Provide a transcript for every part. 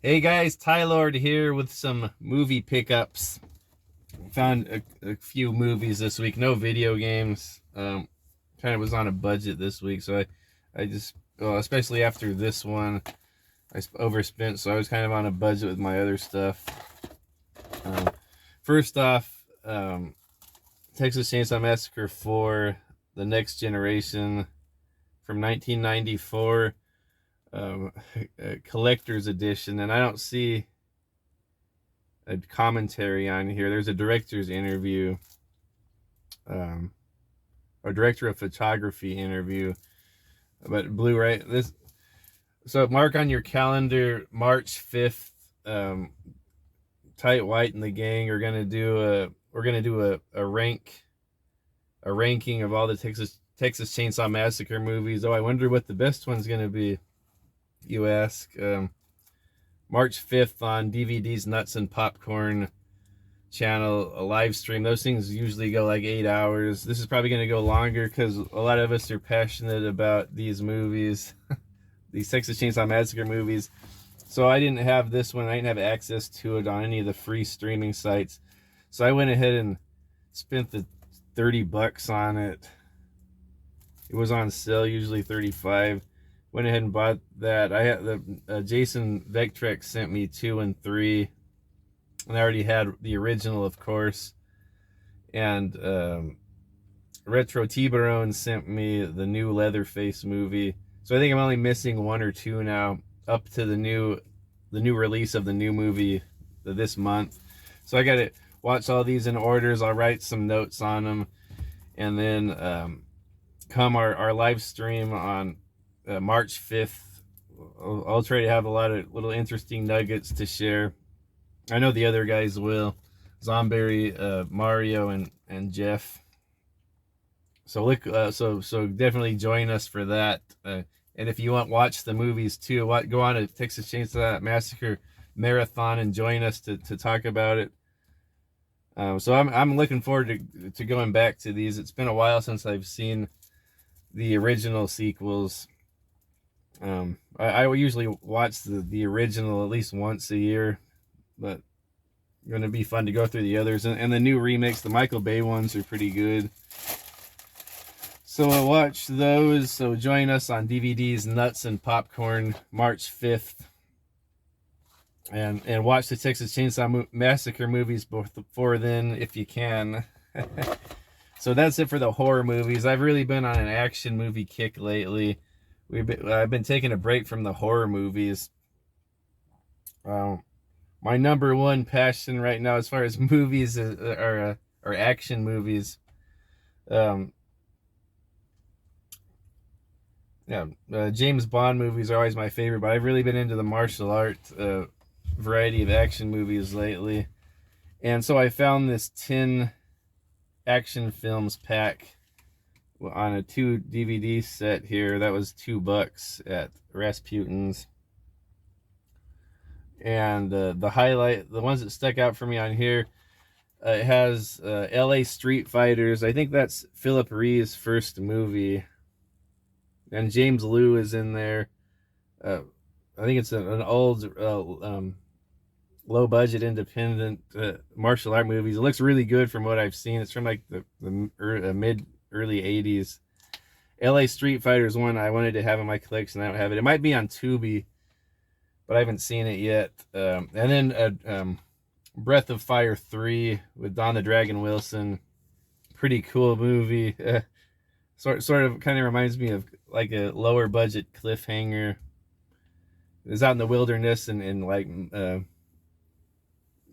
Hey guys, Tylord here with some movie pickups. Found a few movies this week, no video games. Kind of was on a budget this week, so I just, well, especially after this one, I overspent, so I was kind of on a budget with my other stuff. Um, First off, Texas Chainsaw Massacre 4, The Next Generation from 1994. A collector's edition, and I don't see a commentary on here. There's a director's interview, or director of photography interview, but Blu-ray. So mark on your calendar, March 5th. Tight White and the gang are gonna do a ranking of all the Texas Chainsaw Massacre movies. Oh, I wonder what the best one's gonna be, you ask. March 5th on DVD's Nuts and Popcorn channel, a live stream. Those things usually go like 8 hours. This is probably going to go longer because a lot of us are passionate about these movies, these Texas Chainsaw Massacre movies. So I didn't have this one. I didn't have access to it on any of the free streaming sites. So I went ahead and spent the $30 on it. It was on sale, usually $35. Went ahead and bought that. I had the Jason Vectrex sent me 2 and 3, and I already had the original, of course. And Retro T-Barone sent me the new Leatherface movie. So I think I'm only missing 1 or 2 now, up to the new release of the new movie this month. So I got to watch all these in orders. I'll write some notes on them, and then come our live stream on March 5th, I'll try to have a lot of little interesting nuggets to share. I know the other guys will. Zomberry, Mario, and Jeff. So look, so definitely join us for that. And if you want watch the movies too, go on a Texas Chainsaw Massacre marathon and join us to talk about it. So I'm looking forward to going back to these. It's been a while since I've seen the original sequels. I usually watch the original at least once a year, but going to be fun to go through the others, and the new remakes. The Michael Bay ones are pretty good, so I'll watch those. So join us on DVD's Nuts and Popcorn March 5th, and watch the Texas Chainsaw Massacre movies before then if you can. So that's it for the horror movies. I've really been on an action movie kick lately. I've been taking a break from the horror movies. My number one passion right now, as far as movies, are action movies. James Bond movies are always my favorite, but I've really been into the martial art variety of action movies lately. And so I found this 10 action films pack on a 2 DVD set here. That was $2 at Rasputin's. And the ones that stuck out for me on here, it has LA Street Fighters. I think that's Philip Ree's first movie, and James Liu is in there. I think it's an old low budget independent martial art movies. It looks really good from what I've seen. It's from like the mid early 80s. LA Street Fighters 1 I wanted to have in my collection. I don't have it. It might be on Tubi, but I haven't seen it yet. And then Breath of Fire 3 with Don the Dragon Wilson. Pretty cool movie. Sort of kind of reminds me of like a lower budget Cliffhanger. It's out in the wilderness, and like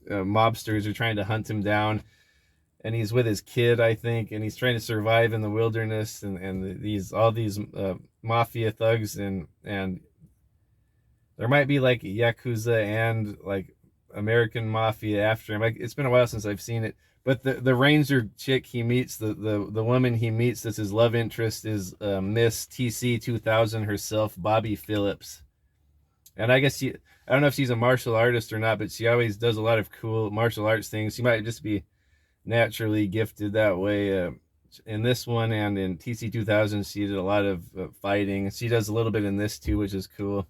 mobsters are trying to hunt him down, and he's with his kid, I think, and he's trying to survive in the wilderness, and all these mafia thugs, and there might be like Yakuza and like American Mafia after him. Like, it's been a while since I've seen it, but the ranger chick he meets, the woman he meets that's his love interest, is Miss TC 2000 herself, Bobby Phillips. And I guess I don't know if she's a martial artist or not, but she always does a lot of cool martial arts things. She might just be naturally gifted that way. In this one and in TC 2000, she did a lot of fighting. She does a little bit in this too, which is cool.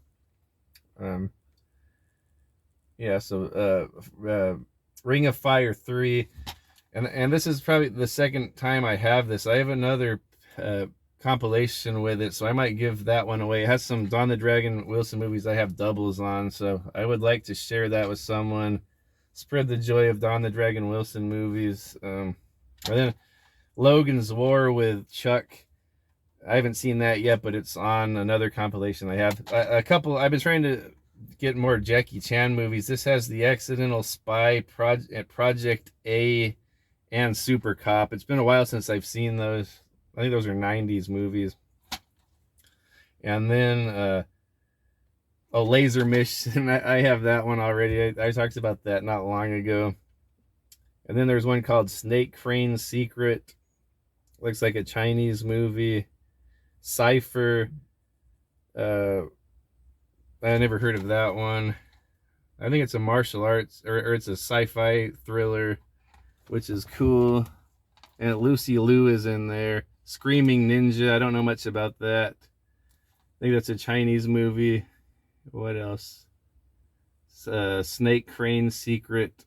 yeah, so Ring of Fire 3. And this is probably the second time I have this. I have another compilation with it, so I might give that one away. It has some Don the Dragon Wilson movies I have doubles on, so I would like to share that with someone. Spread the joy of Don the Dragon Wilson movies. And then Logan's War with Chuck. I haven't seen that yet, but it's on another compilation I have. A couple, I've been trying to get more Jackie Chan movies. This has The Accidental Spy, Project A, and Super Cop. It's been a while since I've seen those. I think those are 90s movies. And then Laser Mission. I have that one already. I talked about that not long ago. And then there's one called Snake Crane's Secret. Looks like a Chinese movie. Cypher. I never heard of that one. I think it's a martial arts, or it's a sci-fi thriller, which is cool. And Lucy Liu is in there. Screaming Ninja. I don't know much about that. I think that's a Chinese movie. What else? Snake Crane's Secret.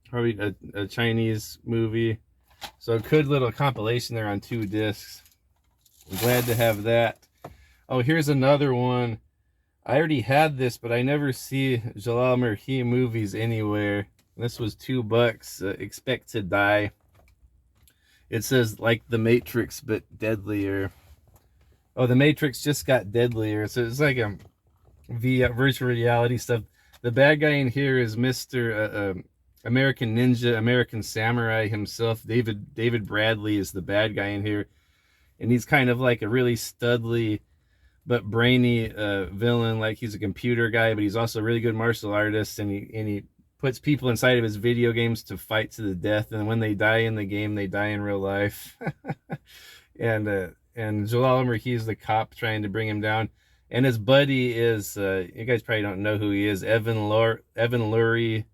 Probably a Chinese movie. So good little compilation there on 2 discs. I'm glad to have that. Oh, here's another one. I already had this, but I never see Jalal Murhi movies anywhere. This was $2. Expect to Die. It says like The Matrix, but deadlier. Oh, The Matrix just got deadlier. So it's like a virtual reality stuff. The bad guy in here is Mr. American Ninja, American Samurai himself. David Bradley is the bad guy in here. And he's kind of like a really studly but brainy villain. Like he's a computer guy, but he's also a really good martial artist. And he puts people inside of his video games to fight to the death. And when they die in the game, they die in real life. and Jalal Murhi is the cop trying to bring him down. And his buddy is, you guys probably don't know who he is, Evan Lurie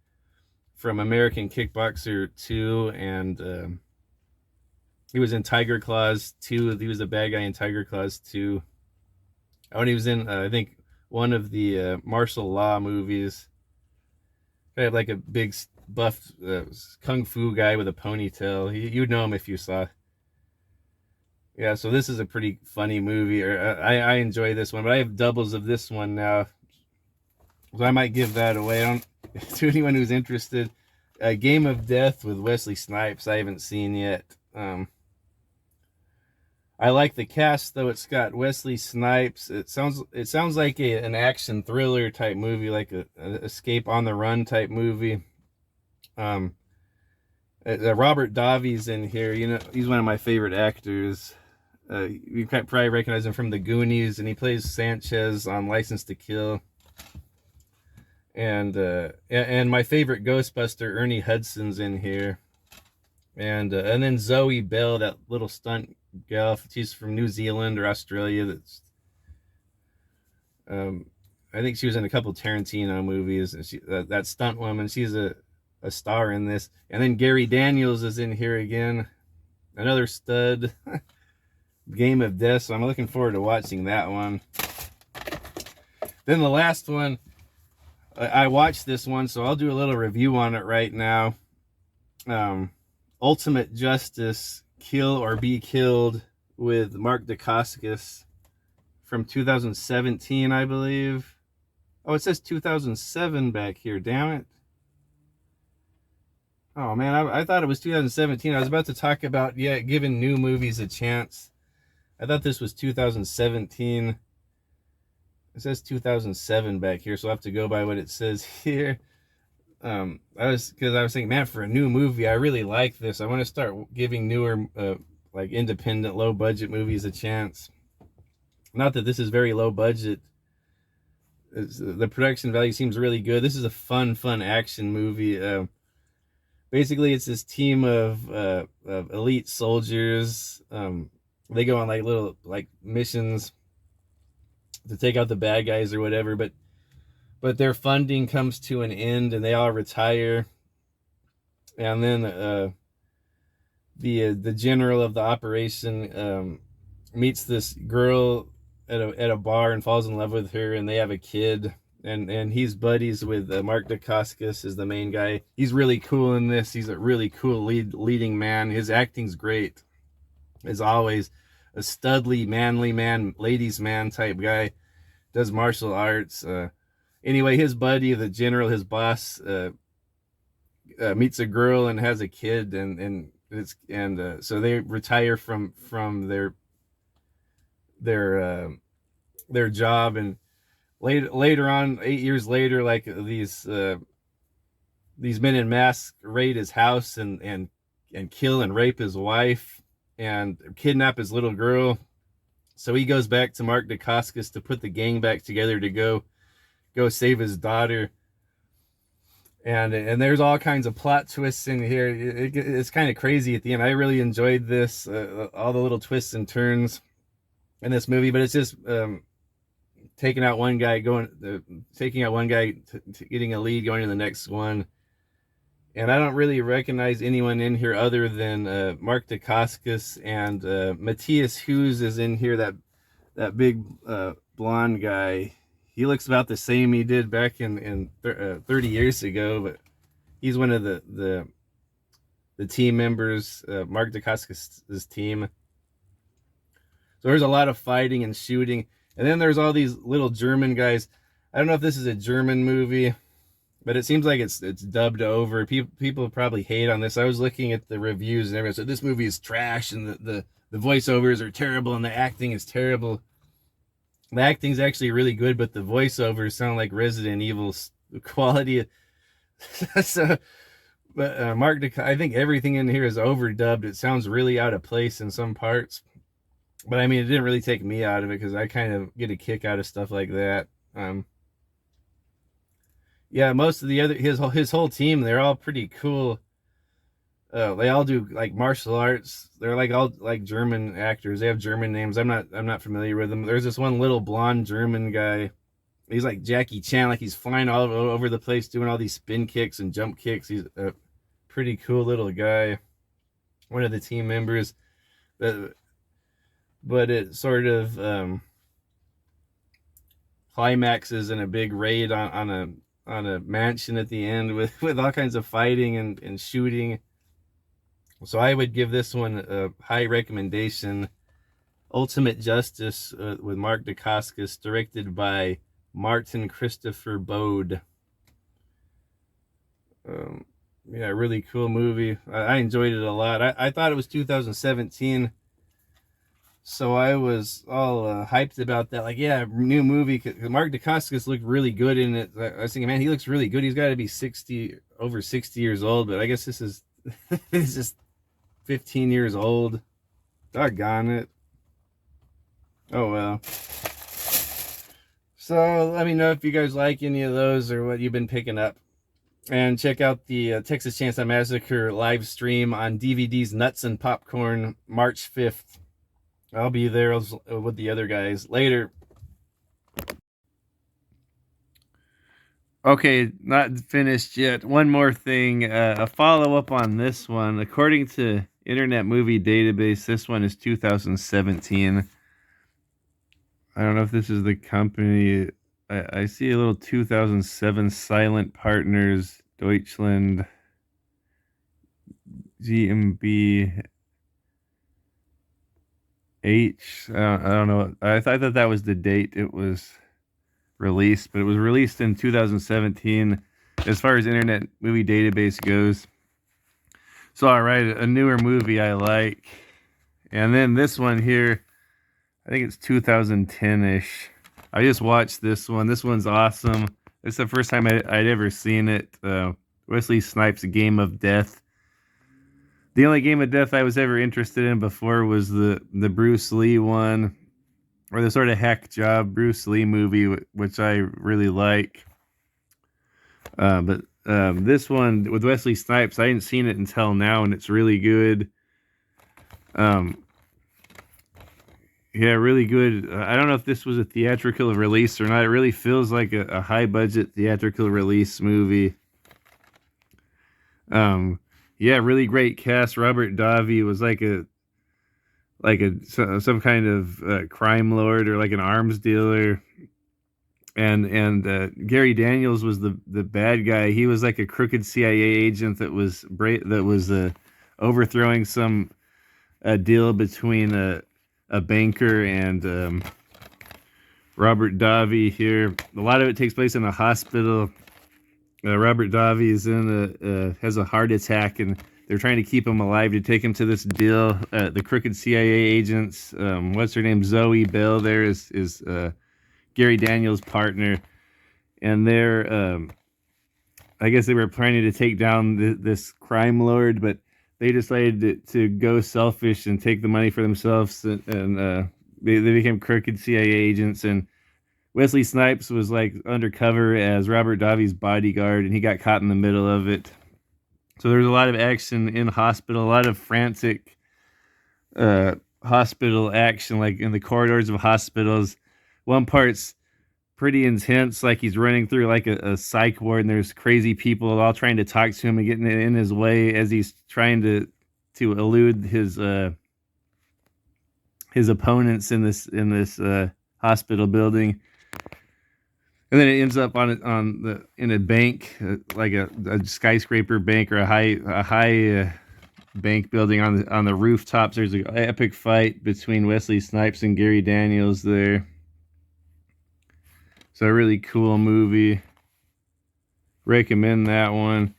from American Kickboxer 2. And he was in Tiger Claws 2. He was the bad guy in Tiger Claws 2. Oh, and he was in, I think, one of the martial law movies. Kind of like a big buff kung fu guy with a ponytail. You'd know him if you saw. Yeah, so this is a pretty funny movie. I enjoy this one, but I have doubles of this one now. So I might give that away to anyone who's interested. Game of Death with Wesley Snipes. I haven't seen yet. I like the cast though. It's got Wesley Snipes. It sounds like an action thriller type movie, like a escape on the run type movie. Robert Davi's in here. You know, he's one of my favorite actors. You can probably recognize him from The Goonies, and he plays Sanchez on License to Kill. And my favorite Ghostbuster, Ernie Hudson's in here. And then Zoe Bell, that little stunt gal. She's from New Zealand or Australia. That's I think she was in a couple Tarantino movies. And that stunt woman. She's a star in this. And then Gary Daniels is in here again. Another stud. Game of Death. So I'm looking forward to watching that one. Then the last one, I watched this one, so I'll do a little review on it right now. Ultimate Justice, Kill or Be Killed with Mark Dacascos from 2017, I believe. Oh, it says 2007 back here. Damn it. Oh, man, I thought it was 2017. I was about to talk about, giving new movies a chance. I thought this was 2017. It says 2007 back here, so I have to go by what it says here. I was thinking, man, for a new movie, I really like this. I want to start giving newer, like independent, low budget movies a chance. Not that this is very low budget. The production value seems really good. This is a fun action movie. Basically, it's this team of elite soldiers. They go on like little missions to take out the bad guys or whatever, but their funding comes to an end and they all retire. And then the general of the operation meets this girl at a bar and falls in love with her, and they have a kid. and he's buddies with Mark Dacascos is the main guy. He's really cool in this. He's a really cool leading man. His acting's great, as always. A studly, manly man, ladies' man type guy. Does martial arts. Anyway, his buddy, the general, his boss, meets a girl and has a kid, and so they retire from their their job, and later on, 8 years later, like these men in masks raid his house and kill and rape his wife and kidnap his little girl. So he goes back to Mark Dacascos to put the gang back together to go save his daughter. And there's all kinds of plot twists in here. It's kind of crazy at the end. I really enjoyed this, all the little twists and turns in this movie. But it's just taking out one guy, getting a lead, going to the next one. And I don't really recognize anyone in here other than Mark Dacascos, and Matthias Hughes is in here. That big blonde guy. He looks about the same he did back in 30 years ago, but he's one of the team members, Mark Dacascos' team. So there's a lot of fighting and shooting. And then there's all these little German guys. I don't know if this is a German movie, but it seems like it's dubbed over. People probably hate on this. I was looking at the reviews and everything. So this movie is trash, and the voiceovers are terrible, and the acting is terrible. The acting's actually really good, but the voiceovers sound like Resident Evil quality. So, but I think everything in here is overdubbed. It sounds really out of place in some parts. But I mean, it didn't really take me out of it because I kind of get a kick out of stuff like that. Yeah, most of the other his whole team, they're all pretty cool. They all do like martial arts. They're like all like German actors. They have German names. I'm not familiar with them. There's this one little blonde German guy. He's like Jackie Chan, like he's flying all over the place, doing all these spin kicks and jump kicks. He's a pretty cool little guy. One of the team members. But it sort of climaxes in a big raid on a mansion at the end with all kinds of fighting and shooting. So I would give this one a high recommendation. Ultimate Justice with Mark Dacascos, directed by Martin Christopher Bode. Yeah, really cool movie. I enjoyed it a lot. I thought it was 2017. So I was all hyped about that. Like, yeah, new movie. Mark Dacascos looked really good in it. I was thinking, man, he looks really good. He's got to be over 60 years old. But I guess this is this is 15 years old. Doggone it. Oh, well. So let me know if you guys like any of those or what you've been picking up. And check out the Texas Chainsaw Massacre live stream on DVD's Nuts and Popcorn, March 5th. I'll be there with the other guys later. Okay, not finished yet. One more thing, a follow-up on this one. According to Internet Movie Database, this one is 2017. I don't know if this is the company. I see a little 2007 Silent Partners Deutschland GmbH. I don't know. I thought that was the date it was released, but it was released in 2017 as far as Internet Movie Database goes. So, all right, a newer movie I like. And then this one here, I think it's 2010-ish. I just watched this one. This one's awesome. It's the first time I'd ever seen it. Wesley Snipes' Game of Death. The only Game of Death I was ever interested in before was the Bruce Lee one, or the sort of hack job Bruce Lee movie, which I really like. But this one with Wesley Snipes, I hadn't seen it until now, and it's really good. Yeah, really good. I don't know if this was a theatrical release or not. It really feels like a high-budget theatrical release movie. Yeah, really great cast. Robert Davi was like some kind of crime lord or like an arms dealer, and Gary Daniels was the bad guy. He was like a crooked CIA agent that was overthrowing some deal between a banker and Robert Davi here. A lot of it takes place in a hospital. Robert Davi is has a heart attack, and they're trying to keep him alive to take him to this deal. The crooked CIA agents, what's her name, Zoe Bell, there is Gary Daniels' partner, and they're I guess they were planning to take down this crime lord, but they decided to go selfish and take the money for themselves, and they became crooked CIA agents. And Wesley Snipes was like undercover as Robert Davi's bodyguard, and he got caught in the middle of it. So there's a lot of action in hospital, a lot of frantic hospital action, like in the corridors of hospitals. One part's pretty intense, like he's running through like a psych ward, and there's crazy people all trying to talk to him and getting in his way as he's trying to elude his opponents in this hospital building. And then it ends up in a bank, like a skyscraper bank or a high bank building on the rooftops. There's an epic fight between Wesley Snipes and Gary Daniels there. So a really cool movie. Recommend that one,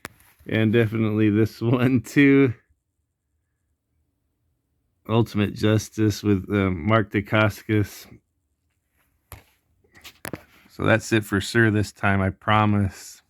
and definitely this one too. Ultimate Justice with Mark Dacascos. So that's it for sure this time, I promise.